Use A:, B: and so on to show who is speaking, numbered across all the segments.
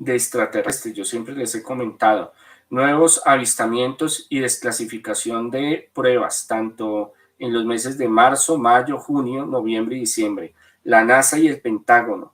A: de extraterrestres. Yo siempre les he comentado, nuevos avistamientos y desclasificación de pruebas, tanto en los meses de marzo, mayo, junio, noviembre y diciembre. La NASA y el Pentágono.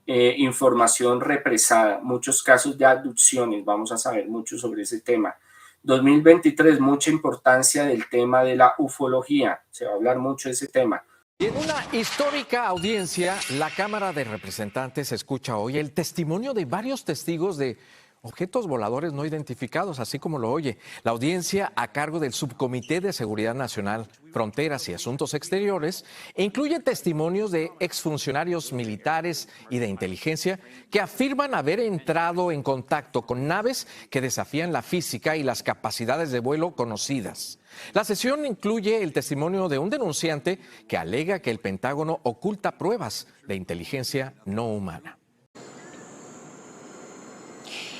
A: Información represada, muchos casos de abducciones, vamos a saber mucho sobre ese tema. 2023, mucha importancia del tema de la ufología, se va a hablar mucho de ese tema.
B: Y en una histórica audiencia, la Cámara de Representantes escucha hoy el testimonio de varios testigos de objetos voladores no identificados, así como lo oye. La audiencia, a cargo del Subcomité de Seguridad Nacional, Fronteras y Asuntos Exteriores, incluye testimonios de exfuncionarios militares y de inteligencia que afirman haber entrado en contacto con naves que desafían la física y las capacidades de vuelo conocidas. La sesión incluye el testimonio de un denunciante que alega que el Pentágono oculta pruebas de inteligencia no humana.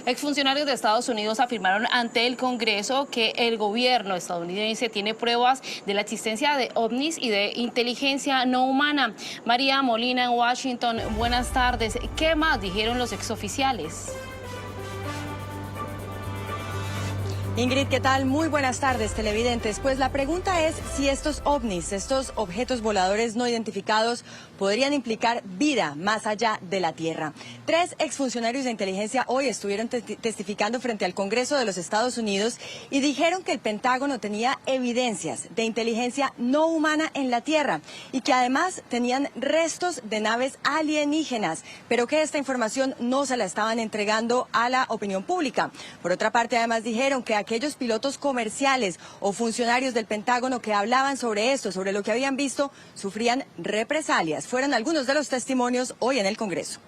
C: Exfuncionarios de Estados Unidos afirmaron ante el Congreso que el gobierno estadounidense tiene pruebas de la existencia de ovnis y de inteligencia no humana. María Molina en Washington, buenas tardes. ¿Qué más dijeron los exoficiales?
D: Ingrid, ¿qué tal? Muy buenas tardes, televidentes. Pues la pregunta es si estos ovnis, estos objetos voladores no identificados, podrían implicar vida más allá de la Tierra. 3 exfuncionarios de inteligencia hoy estuvieron testificando frente al Congreso de los Estados Unidos y dijeron que el Pentágono tenía evidencias de inteligencia no humana en la Tierra y que además tenían restos de naves alienígenas, pero que esta información no se la estaban entregando a la opinión pública. Por otra parte, además dijeron que aquellos pilotos comerciales o funcionarios del Pentágono que hablaban sobre esto, sobre lo que habían visto, sufrían represalias. Fueron algunos de los testimonios hoy en el Congreso.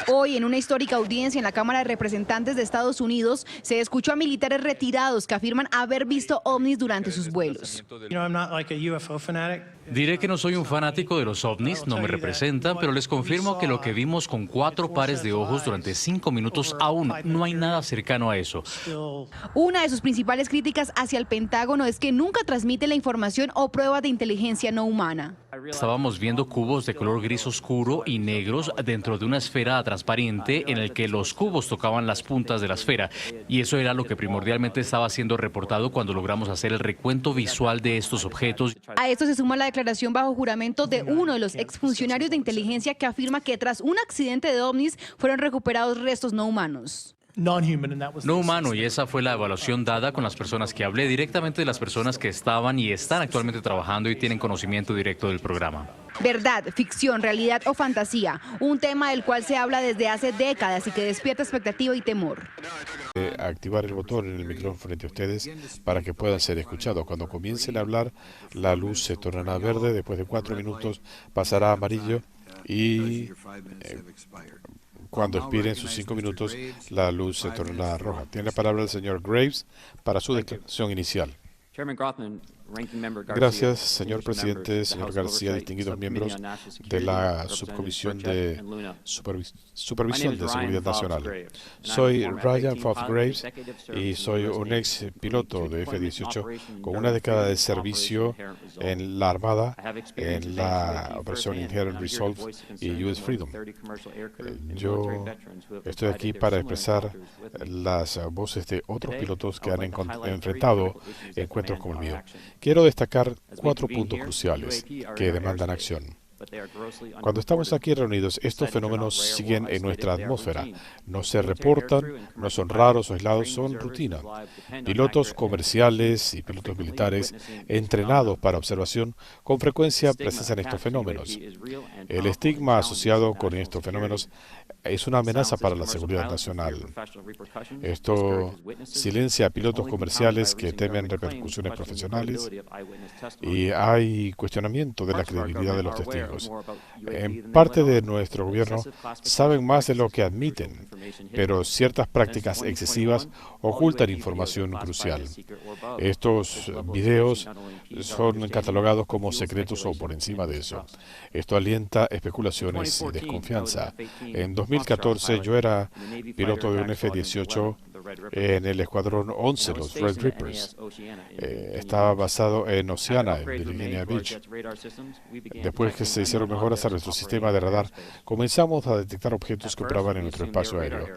E: Hoy, en una histórica audiencia en la Cámara de Representantes de Estados Unidos, se escuchó a militares retirados que afirman haber visto ovnis durante sus vuelos.
F: Diré que no soy un fanático de los ovnis, no me representan, pero les confirmo que lo que vimos con 4 pares de ojos durante 5 minutos aún no hay nada cercano a eso.
E: Una de sus principales críticas hacia el Pentágono es que nunca transmite la información o pruebas de inteligencia no humana.
F: Estábamos viendo cubos de color gris oscuro y negros dentro de una esfera transparente en el que los cubos tocaban las puntas de la esfera. Y eso era lo que primordialmente estaba siendo reportado cuando logramos hacer el recuento visual de estos objetos.
E: A esto se suma la declaración bajo juramento de uno de los exfuncionarios de inteligencia que afirma que tras un accidente de ovnis fueron recuperados restos no humanos.
F: No humano, y esa fue la evaluación dada con las personas que hablé, directamente de las personas que estaban y están actualmente trabajando y tienen conocimiento directo del programa.
E: Verdad, ficción, realidad o fantasía, un tema del cual se habla desde hace décadas y que despierta expectativa y temor.
G: Activar el botón en el micrófono frente a ustedes para que puedan ser escuchados. Cuando comiencen a hablar, la luz se tornará verde, después de 4 minutos pasará a amarillo y cuando expiren sus 5 minutos, la luz se tornará roja. Tiene la palabra el señor Graves para su declaración inicial. Gracias, señor presidente, señor García, distinguidos miembros de la Subcomisión de Supervisión de Seguridad Nacional. Soy Ryan Foff Graves y soy un ex piloto de F-18 con una década de servicio en la Armada, en la Operación Inherent Resolve y US Freedom. Yo estoy aquí para expresar las voces de otros pilotos que han enfrentado encuentros como el mío. Quiero destacar 4 puntos cruciales que demandan acción. Cuando estamos aquí reunidos, estos fenómenos siguen en nuestra atmósfera. No se reportan, no son raros o aislados, son rutina. Pilotos comerciales y pilotos militares entrenados para observación con frecuencia presencian estos fenómenos. El estigma asociado con estos fenómenos es una amenaza para la seguridad nacional. Esto silencia a pilotos comerciales que temen repercusiones profesionales y hay cuestionamiento de la credibilidad de los testigos. En parte de nuestro gobierno saben más de lo que admiten, pero ciertas prácticas excesivas ocultan información crucial. Estos videos son catalogados como secretos o por encima de eso. Esto alienta especulaciones y desconfianza. En 2014 yo era piloto de un F-18 en el Escuadrón 11, los Red Rippers. Estaba basado en Oceana, en Virginia Beach. Después que se hicieron mejoras a nuestro sistema de radar, comenzamos a detectar objetos que operaban en nuestro espacio aéreo.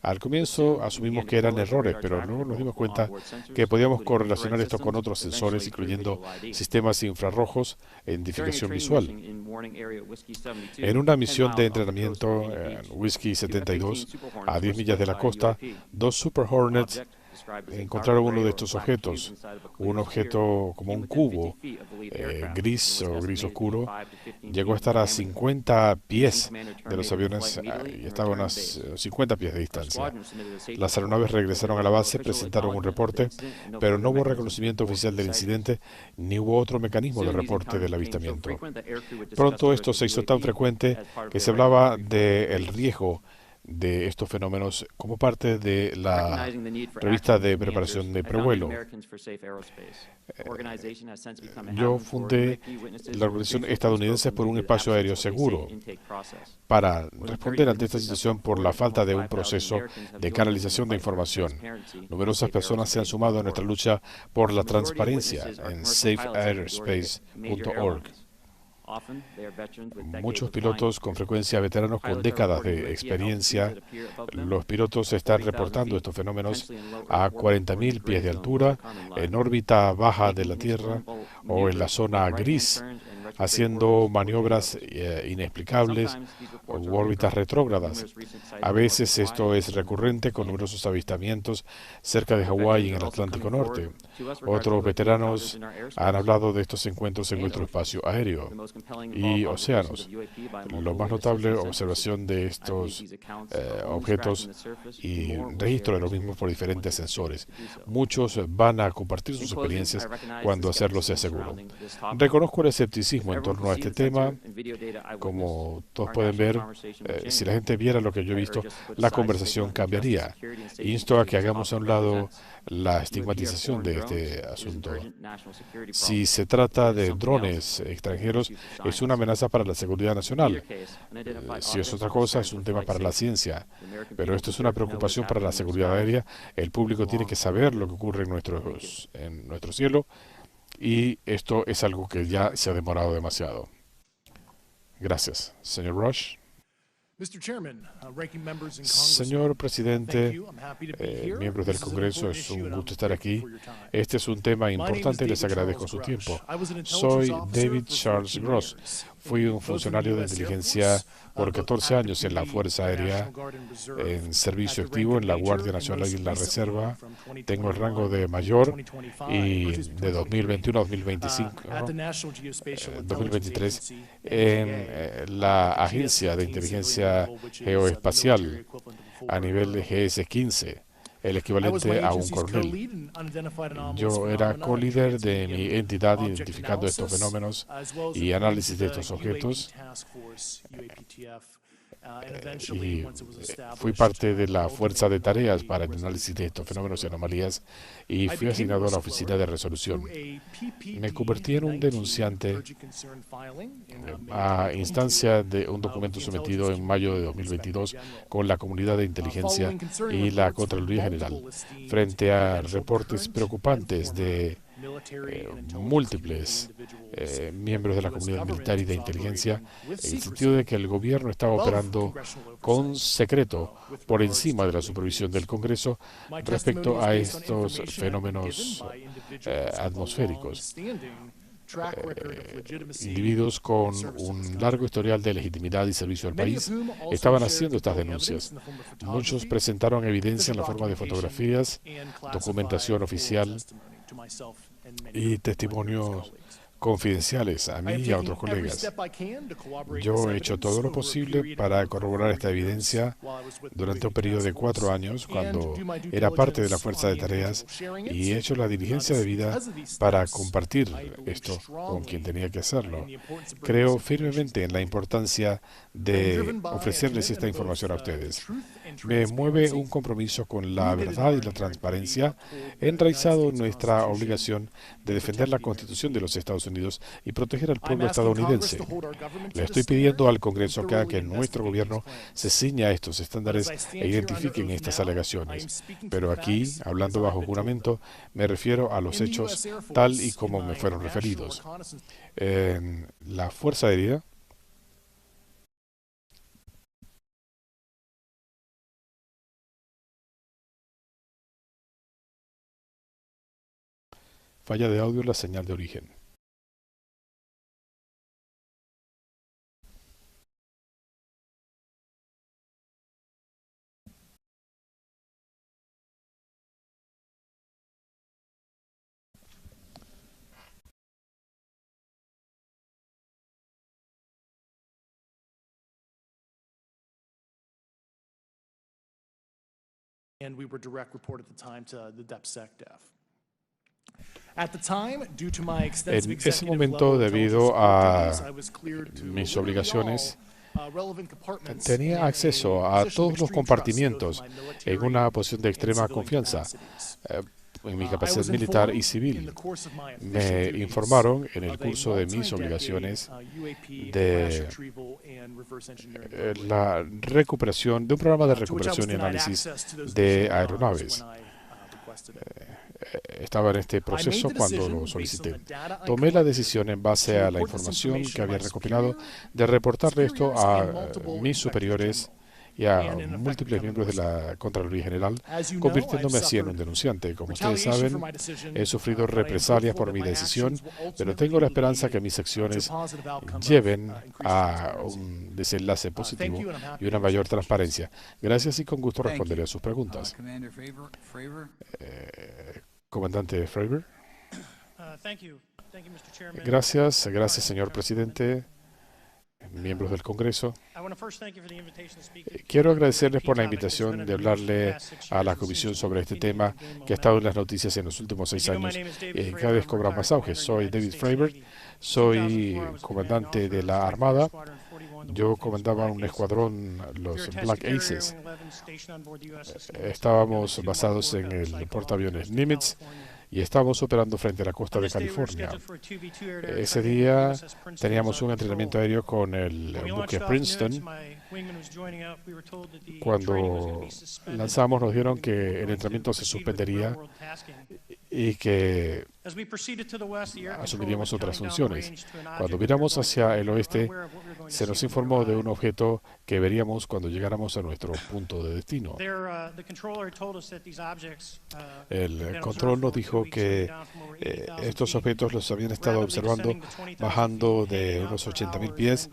G: Al comienzo asumimos que eran errores, pero luego nos dimos cuenta que podíamos correlacionar esto con otros sensores, incluyendo sistemas infrarrojos e identificación visual. En una misión de entrenamiento en Whiskey 72, a 10 millas de la costa, dos Super Hornets encontraron uno de estos objetos, un objeto como un cubo gris o gris oscuro. Llegó a estar a 50 pies de los aviones y estaba a unos 50 pies de distancia. Las aeronaves regresaron a la base, presentaron un reporte, pero no hubo reconocimiento oficial del incidente ni hubo otro mecanismo de reporte del avistamiento. Pronto esto se hizo tan frecuente que se hablaba del riesgo de estos fenómenos como parte de la revista de preparación de prevuelo. Yo fundé la Organización Estadounidense por un Espacio Aéreo Seguro para responder ante esta situación por la falta de un proceso de canalización de información. Numerosas personas se han sumado a nuestra lucha por la transparencia en safeairspace.org. Muchos pilotos, con frecuencia veteranos con décadas de experiencia, los pilotos están reportando estos fenómenos a 40.000 pies de altura, en órbita baja de la Tierra o en la zona gris, haciendo maniobras inexplicables u órbitas retrógradas. A veces esto es recurrente con numerosos avistamientos cerca de Hawái y en el Atlántico Norte. Otros veteranos han hablado de estos encuentros en nuestro espacio aéreo y océanos. La más notable observación de estos objetos y registro de los mismos por diferentes sensores. Muchos van a compartir sus experiencias cuando hacerlo sea seguro. Reconozco el escepticismo en torno a este tema. Como todos pueden ver, si la gente viera lo que yo he visto, la conversación cambiaría. Insto a que hagamos a un lado la estigmatización de este asunto. Si se trata de drones extranjeros, es una amenaza para la seguridad nacional. Si es otra cosa, es un tema para la ciencia. Pero esto es una preocupación para la seguridad aérea. El público tiene que saber lo que ocurre en nuestro cielo. Y esto es algo que ya se ha demorado demasiado. Gracias. Señor Rush. Señor presidente, miembros del Congreso, es un gusto estar aquí. Este es un tema importante y les agradezco su tiempo. Soy David Charles Gross. Fui un funcionario de inteligencia por 14 años en la Fuerza Aérea, en servicio activo en la Guardia Nacional y la Reserva. Tengo el rango de mayor y de 2021 a 2023 en la Agencia de Inteligencia Geoespacial a nivel de GS-15, el equivalente a un coronel. Yo era co-líder de mi entidad identificando estos fenómenos y análisis de estos objetos. Y fui parte de la fuerza de tareas para el análisis de estos fenómenos y anomalías y fui asignado a la oficina de resolución. Me convertí en un denunciante a instancia de un documento sometido en mayo de 2022 con la comunidad de inteligencia y la Contraloría General frente a reportes preocupantes de múltiples miembros de la comunidad militar y de inteligencia, en el sentido de que el gobierno estaba operando con secreto por encima de la supervisión del Congreso respecto a estos fenómenos atmosféricos. Individuos con un largo historial de legitimidad y servicio al país estaban haciendo estas denuncias. Muchos presentaron evidencia en la forma de fotografías, documentación oficial y testimonios confidenciales a mí y a otros colegas. Yo he hecho todo lo posible para corroborar esta evidencia durante un periodo de 4 años cuando era parte de la fuerza de tareas y he hecho la diligencia debida para compartir esto con quien tenía que hacerlo. Creo firmemente en la importancia de ofrecerles esta información a ustedes. Me mueve un compromiso con la verdad y la transparencia enraizado en nuestra obligación de defender la Constitución de los Estados Estados Unidos y proteger al pueblo estadounidense. Le estoy pidiendo al Congreso que haga que nuestro gobierno se ciña a estos estándares e identifiquen estas alegaciones. Pero aquí, hablando bajo juramento, me refiero a los hechos tal y como me fueron referidos. En la Fuerza Aérea, falla de audio en la señal de origen.
H: And we were direct report at the time to the DepSecDef.
G: En ese momento, debido a mis obligaciones, tenía acceso a todos los compartimientos en una posición de extrema confianza en mi capacidad militar y civil. Me informaron en el curso de mis obligaciones de la recuperación, de un programa de recuperación y análisis de aeronaves. Estaba en este proceso cuando lo solicité. Tomé la decisión en base a la información que había recopilado de reportarle esto a mis superiores y a múltiples miembros de la Contraloría General, convirtiéndome así en un denunciante. Como ustedes saben, he sufrido represalias por mi decisión, pero tengo la esperanza que mis acciones lleven a un desenlace positivo y una mayor transparencia. Gracias y con gusto responderé a sus preguntas. Comandante Fravor. Gracias, señor presidente, miembros del Congreso. Quiero agradecerles por la invitación de hablarle a la Comisión sobre este tema que ha estado en las noticias en los últimos 6 años y cada vez cobra más auge. Soy David Fravor, soy comandante de la Armada. Yo comandaba un escuadrón, los Black Aces. Estábamos basados en el portaaviones Nimitz y estábamos operando frente a la costa de California. Ese día teníamos un entrenamiento aéreo con el buque Princeton. Cuando lanzamos nos dijeron que el entrenamiento se suspendería y que asumiríamos otras funciones. Cuando miramos hacia el oeste, se nos informó de un objeto que veríamos cuando llegáramos a nuestro punto de destino. El control nos dijo que estos objetos los habían estado observando bajando de unos 80.000 pies,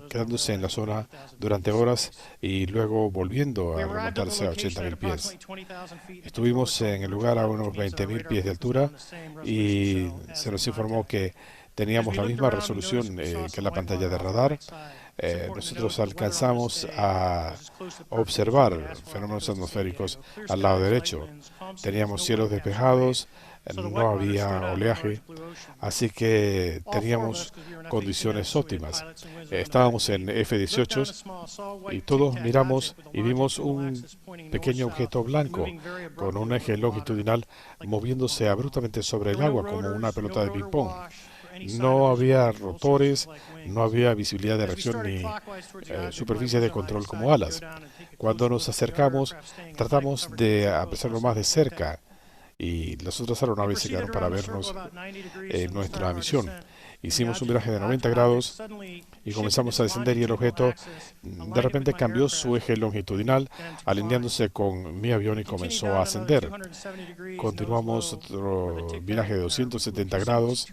G: quedándose en la zona durante horas y luego volviendo a remontarse a 80.000 pies. Estuvimos en el lugar a unos 20.000 pies de altura y se nos informó que teníamos la misma resolución que la pantalla de radar. Nosotros alcanzamos a observar fenómenos atmosféricos al lado derecho. Teníamos cielos despejados, no había oleaje, así que teníamos condiciones óptimas. Estábamos en F-18 y todos miramos y vimos un pequeño objeto blanco con un eje longitudinal moviéndose abruptamente sobre el agua como una pelota de ping-pong. No había rotores, no había visibilidad de reacción ni superficie de control como alas. Cuando nos acercamos, tratamos de apreciarlo más de cerca y las otras aeronaves se quedaron para vernos en nuestra misión. Hicimos un viraje de 90 grados y comenzamos a descender y el objeto de repente cambió su eje longitudinal alineándose con mi avión y comenzó a ascender. Continuamos otro viraje de 270 grados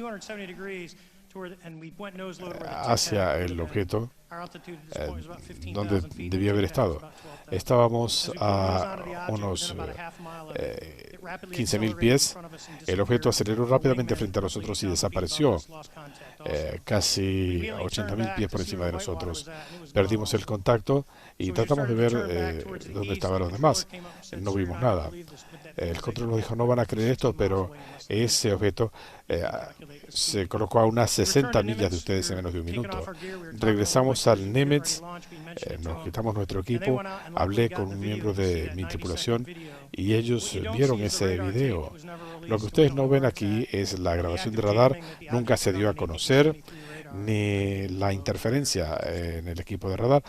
G: hacia el objeto donde debía haber estado. Estábamos a unos 15.000 pies. El objeto aceleró rápidamente frente a nosotros y desapareció casi a 80.000 pies por encima de nosotros. Perdimos el contacto y tratamos de ver dónde estaban los demás. No vimos nada. El control nos dijo, no van a creer esto, pero ese objeto se colocó a unas 60 millas de ustedes en menos de un minuto. Regresamos al Nimitz, nos quitamos nuestro equipo, hablé con un miembro de mi tripulación y ellos vieron ese video. Lo que ustedes no ven aquí es la grabación de radar, nunca se dio a conocer, ni la interferencia en el equipo de radar.